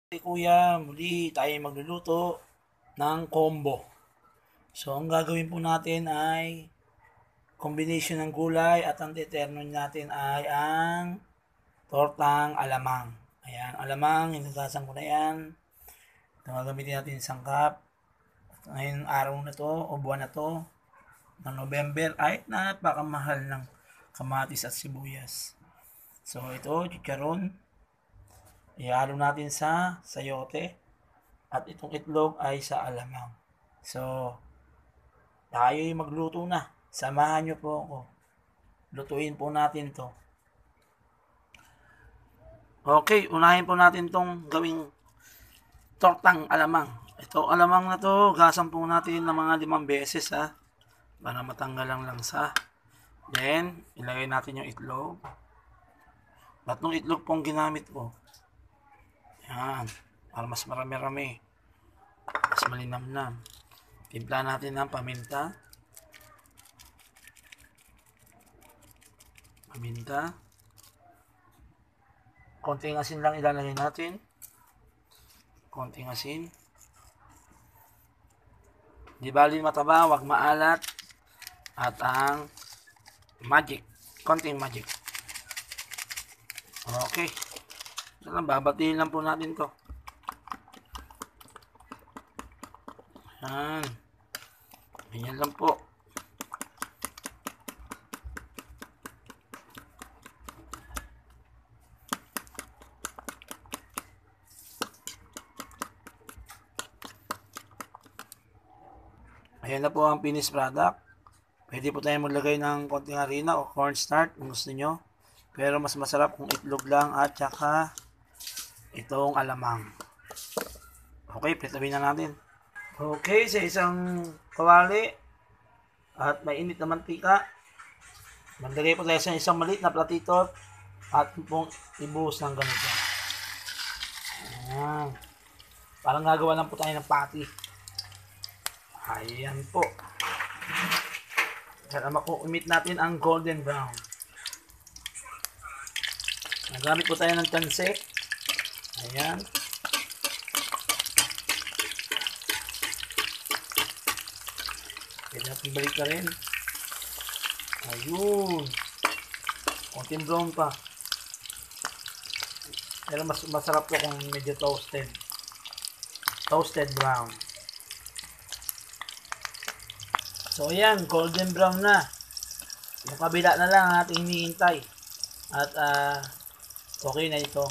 Kuya, muli tayo magluluto ng combo. So, ang gagawin po natin ay combination ng gulay at ang determine natin ay ang tortang alamang. Ayan, alamang, hinugasan ko na yan. Ito gagamitin natin isang cup. Ngayon araw na to o buwan na to ng November ay napakamahal ng kamatis at sibuyas. So, ito, chicharon. Ihalo natin sa sayote at itong itlog ay sa alamang. So, tayo'y magluto na. Samahan nyo po ako. Lutuin po natin to. Okay, unahin po natin tong gawing tortang alamang. Ito alamang na to, gasan po natin ng mga 5 beses ha. Para matanggal ang langsa. Then, ilagay natin yung itlog. Tatlong itlog pong ginamit ko. Yan. Para mas marami-rami. Mas malinamnam. Timpla natin ng paminta. Konting asin lang ilalagay natin. Konting asin. Di bali mataba, wag maalat. At ang magic. Konting magic. Okay. Ito lang, babatiin lang po natin to. Yan. Ganyan lang po. Ayan na po ang finished product. Pwede po tayo maglagay ng konting harina o cornstarch kung gusto nyo. Pero mas masarap kung itlog lang at saka itong alamang. Okay, prituin na natin. Okay, sa isang kawali at mainit na mantika, maglagay po tayo sa isang maliit na platito at pong ibuhos ng ganito. Ayan. Parang gagawa lang po tayo ng patty. Ayan po. Kaya makuumit natin ang golden brown. Nagamit po tayo ng tanse. Ayan. Pwede natin balik na rin. Ayun. Konting brown pa. Pero mas masarap po kung medyo toasted. Toasted brown. So ayan, golden brown na. Yung kabila na lang ating hinihintay. At okay na ito.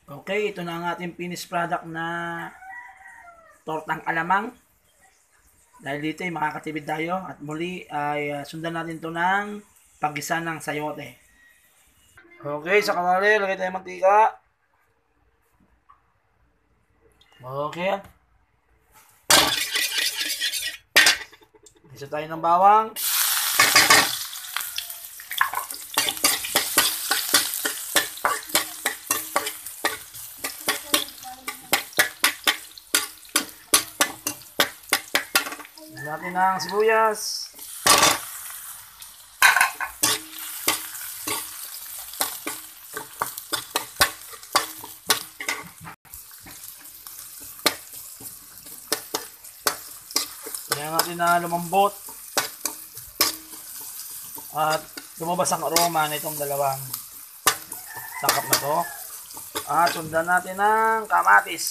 Okay, ito na ang ating finished product na tortang alamang. Dahil dito ay makakatipid tayo. At muli ay sundan natin ito ng paggisa ng sayote. Okay, sa kawali, lagay tayo mantika. Okay. Isa tayo ng bawang. Lagyan natin ng sibuyas. Lagyan natin na lumambot. At lumabas ang aroma nitong dalawang sangkap na to. At sundan natin ng kamatis.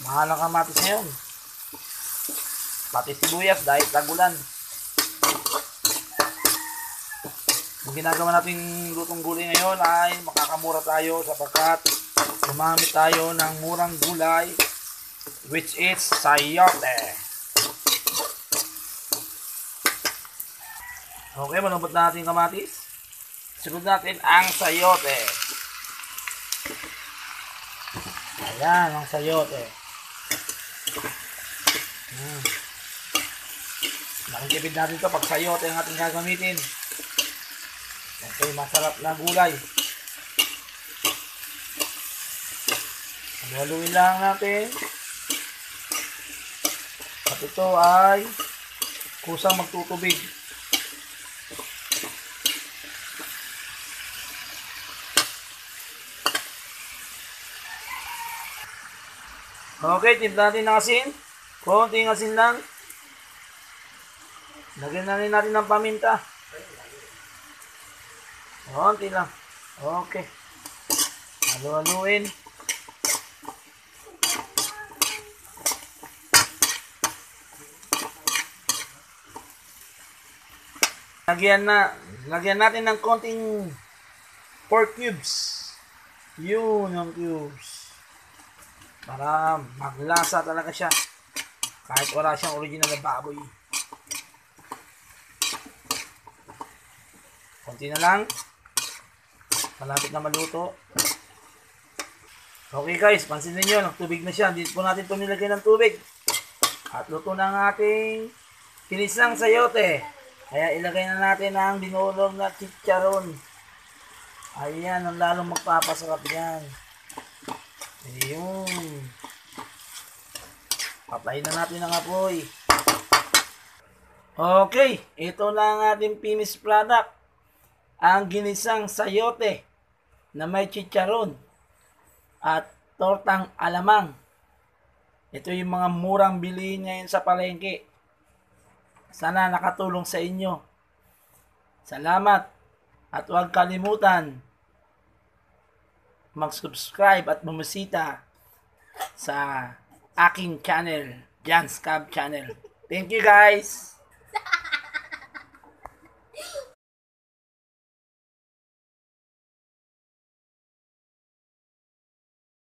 Mahal ang kamatis ngayon. Pati sibuyas dahil tagulan. Yung ginagawa nating lutong gulay ngayon ay makakamura tayo sapagkat gumamit tayo ng murang gulay, which is sayote. Okay, malambot na natin kamatis. Sunod natin ang sayote. Ayan, ang sayote. Nakikipid natin ito pag sayote ang ating gagamitin. Okay, masarap na gulay. Haluin lang natin. At ito ay kusang magtutubig. Okay, timpla natin ng asin. Konting asin lang. Lagyan na rin natin ng paminta. Konti lang. Okay. Halu-haluin. Lagyan natin ng konting pork cubes. Yun yung cubes. Para maglasa talaga siya. Kahit wala siyang original na baboy. Konti na lang. Malapit na maluto. Okay guys, pansinin nyo, nagtubig na siya. Hindi po natin ito nilagay ng tubig. At luto na ang ating kinisang sayote. Kaya ilagay na natin ang binulog na chicharon. Ayan, ang lalong magpapasarap yan. Ayun. Patayin na natin ang apoy. Okay, ito na ang ating finished product. Ang ginisang sayote na may chicharon at tortang alamang. Ito yung mga murang bilihin ngayon sa palengke. Sana nakatulong sa inyo. Salamat at huwag kalimutan mag-subscribe at bumisita sa aking channel, Jan's Cab Channel. Thank you guys!